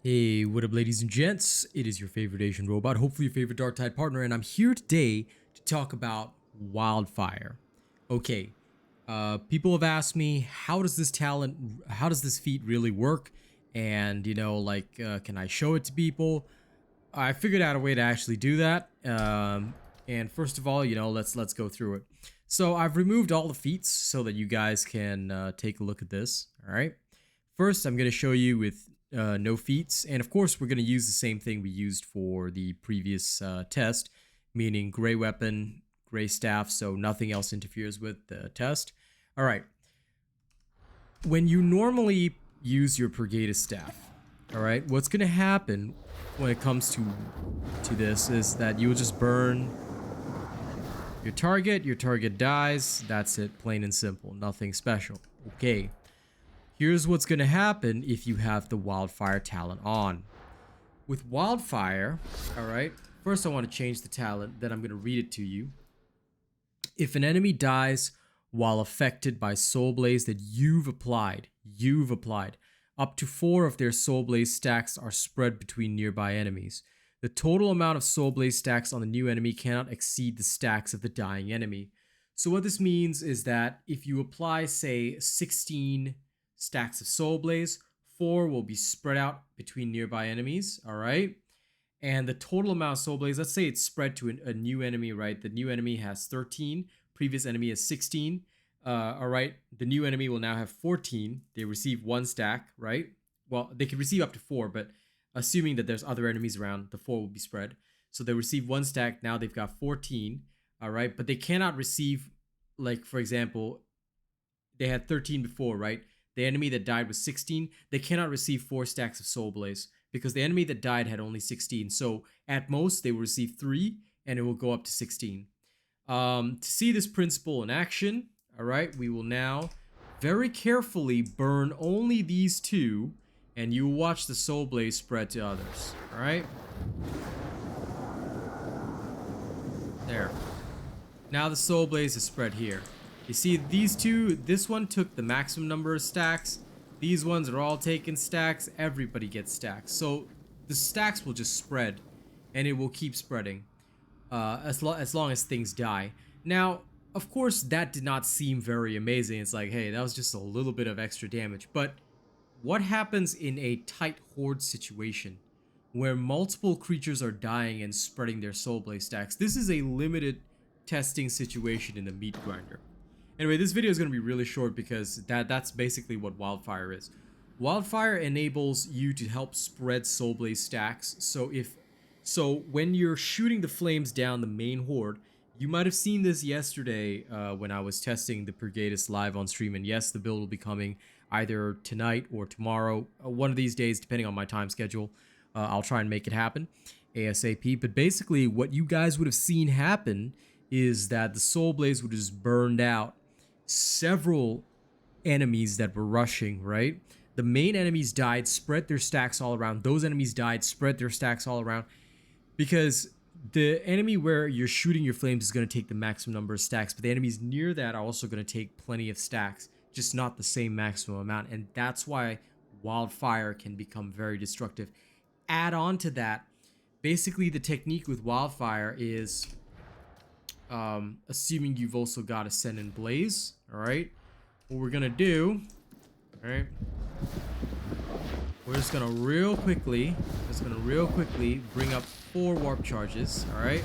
Hey, what up ladies and gents? It is your favorite Asian robot, hopefully your favorite DarkTide partner, and I'm here today to talk about Wildfire. Okay, people have asked me, how does this feat really work? And, can I show it to people? I figured out a way to actually do that. And first of all, let's go through it. So I've removed all the feats so that you guys can take a look at this, all right? First, I'm going to show you with no feats, and of course we're going to use the same thing we used for the previous test, meaning gray weapon, gray staff, so nothing else interferes with the test. All right, when you normally use your Purgatus staff, all right, what's going to happen when it comes to this is that you will just burn your target dies, that's it, plain and simple, nothing special. Okay. Here's what's going to happen if you have the Wildfire talent on. With Wildfire, alright, first I want to change the talent, then I'm going to read it to you. If an enemy dies while affected by soulblaze that you've applied, up to 4 of their soulblaze stacks are spread between nearby enemies. The total amount of soulblaze stacks on the new enemy cannot exceed the stacks of the dying enemy. So what this means is that if you apply, say, 16 stacks of soulblaze, 4 will be spread out between nearby enemies, all right? And the total amount of soulblaze, let's say it's spread to a new enemy, right? The new enemy has 13, previous enemy has 16, all right? The new enemy will now have 14. They receive 1 stack, right? Well, they can receive up to 4, but assuming that there's other enemies around, the 4 will be spread. So they receive 1 stack, now they've got 14, all right? But they cannot receive, like, for example, they had 13 before, right? The enemy that died was 16. They cannot receive 4 stacks of soulblaze because the enemy that died had only 16. So at most, they will receive 3 and it will go up to 16. To see this principle in action, all right, we will now very carefully burn only these 2 and you will watch the soulblaze spread to others, all right? There. Now the soulblaze is spread here. You see these 2, this one took the maximum number of stacks. These ones are all taking stacks. Everybody gets stacks. So the stacks will just spread and it will keep spreading as long as things die. Now, of course, that did not seem very amazing. It's like, hey, that was just a little bit of extra damage. But what happens in a tight horde situation where multiple creatures are dying and spreading their soulblaze stacks? This is a limited testing situation in the meatgrinder. Anyway, this video is going to be really short because that's basically what Wildfire is. Wildfire enables you to help spread soulblaze stacks. So when you're shooting the flames down the main horde, you might have seen this yesterday when I was testing the Purgatus live on stream. And yes, the build will be coming either tonight or tomorrow, one of these days, depending on my time schedule. I'll try and make it happen ASAP. But basically, what you guys would have seen happen is that the soulblaze would have just burned out several enemies that were rushing, right? The main enemies died, spread their stacks all around. Those enemies died, spread their stacks all around. Because the enemy where you're shooting your flames is going to take the maximum number of stacks, but the enemies near that are also going to take plenty of stacks, just not the same maximum amount. And that's why Wildfire can become very destructive. Add on to that, basically the technique with Wildfire is assuming you've also got Ascend and Blaze, all right? What we're gonna do, all right? We're just gonna real quickly bring up 4 warp charges, all right?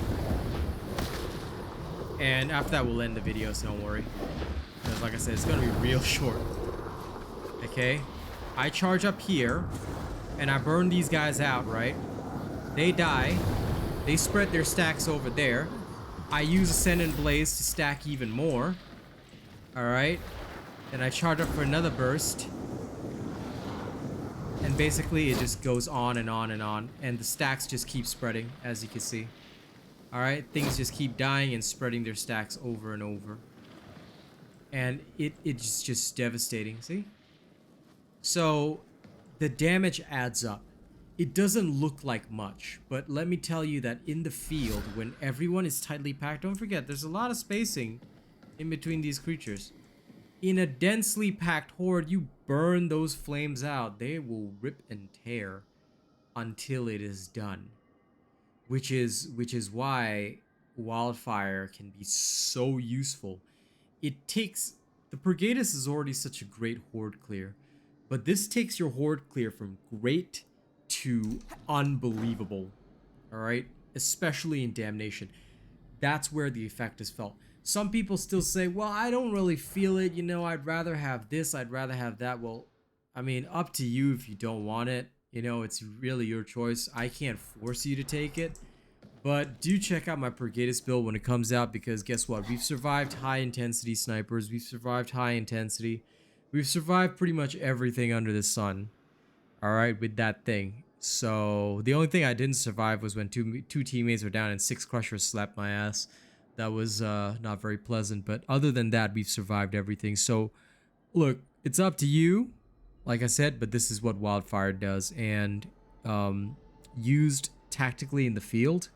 And after that, we'll end the video, so don't worry. Because like I said, it's gonna be real short. Okay? I charge up here, and I burn these guys out, right? They die. They spread their stacks over there. I use Ascend and Blaze to stack even more. Alright. Then I charge up for another burst. And basically it just goes on and on and on. And the stacks just keep spreading, as you can see. Alright, things just keep dying and spreading their stacks over and over. And it's just devastating, see? So, the damage adds up. It doesn't look like much, but let me tell you that in the field, when everyone is tightly packed, don't forget, there's a lot of spacing in between these creatures. In a densely packed horde, you burn those flames out. They will rip and tear. until it is done, which is why Wildfire can be so useful. It takes the Purgatus is already such a great Horde Clear, but this takes your Horde Clear from great to unbelievable. All right, especially in Damnation. That's where the effect is felt. Some people still say, well, I don't really feel it, you know, I'd rather have this, I'd rather have that. Well, I mean, up to you if you don't want it. You know, it's really your choice. I can't force you to take it. But do check out my Purgatus build when it comes out, because guess what? We've survived high intensity snipers. We've survived high intensity. We've survived pretty much everything under the sun. Alright, with that thing. So the only thing I didn't survive was when two teammates were down and 6 crushers slapped my ass. That was not very pleasant. But other than that, we've survived everything. So look, it's up to you, like I said, but this is what Wildfire does. And used tactically in the field,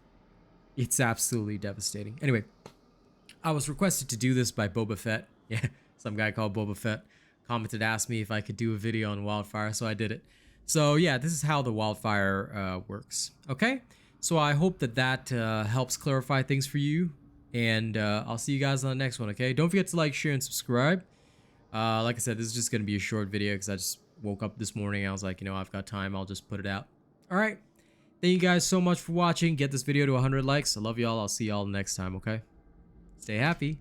it's absolutely devastating. Anyway, I was requested to do this by Boba Fett. Yeah, some guy called Boba Fett commented, asked me if I could do a video on Wildfire, so I did it. So yeah, this is how the Wildfire works. Okay, so I hope that helps clarify things for you, and I'll see you guys on the next one. Okay, don't forget to like, share, and subscribe. Like I said, this is just gonna be a short video because I just woke up this morning and I was like, you know, I've got time, I'll just put it out. All right, thank you guys so much for watching. Get this video to 100 likes. I love y'all. I'll see y'all next time. Okay, stay happy.